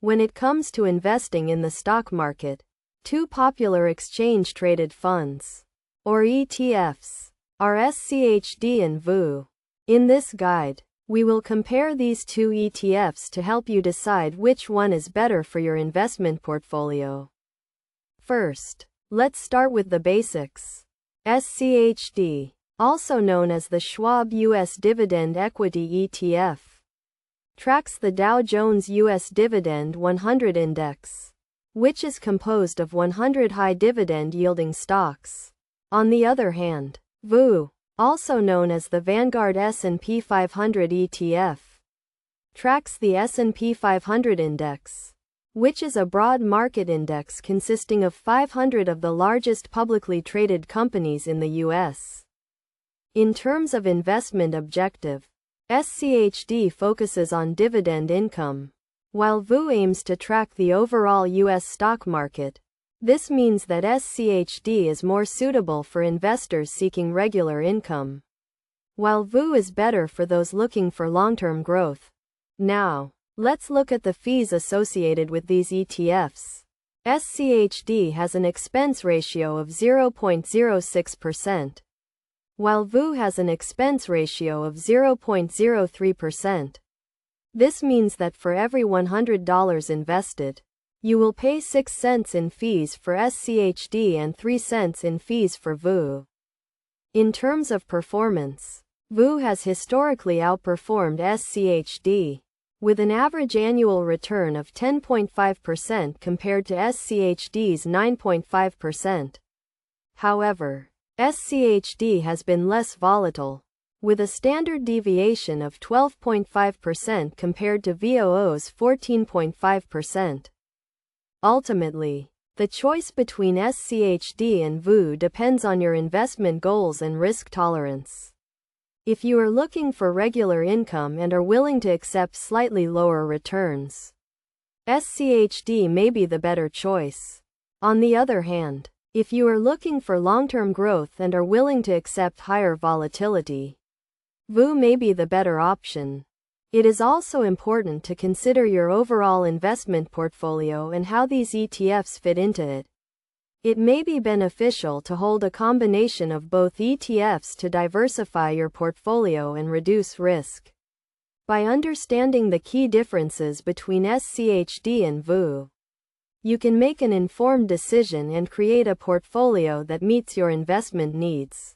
When it comes to investing in the stock market, two popular exchange-traded funds, or ETFs, are SCHD and VOO. In this guide, we will compare these two ETFs to help you decide which one is better for your investment portfolio. First, let's start with the basics. SCHD, also known as the Schwab U.S. Dividend Equity ETF, tracks the Dow Jones U.S. Dividend 100 Index, which is composed of 100 high dividend-yielding stocks. On the other hand, VOO, also known as the Vanguard S&P 500 ETF, tracks the S&P 500 Index, which is a broad market index consisting of 500 of the largest publicly traded companies in the U.S. In terms of investment objective, SCHD focuses on dividend income, while VOO aims to track the overall U.S. stock market. This means that SCHD is more suitable for investors seeking regular income, while VOO is better for those looking for long-term growth. Now, let's look at the fees associated with these ETFs. SCHD has an expense ratio of 0.06%, while VOO has an expense ratio of 0.03%. This means that for every $100 invested, you will pay 6 cents in fees for SCHD and 3 cents in fees for VOO. In terms of performance, VOO has historically outperformed SCHD, with an average annual return of 10.5% compared to SCHD's 9.5%. However, SCHD has been less volatile, with a standard deviation of 12.5% compared to VOO's 14.5%. Ultimately, the choice between SCHD and VOO depends on your investment goals and risk tolerance. If you are looking for regular income and are willing to accept slightly lower returns, SCHD may be the better choice. On the other hand, if you are looking for long-term growth and are willing to accept higher volatility, VOO may be the better option. It is also important to consider your overall investment portfolio and how these ETFs fit into it. It may be beneficial to hold a combination of both ETFs to diversify your portfolio and reduce risk. By understanding the key differences between SCHD and VOO, you can make an informed decision and create a portfolio that meets your investment needs.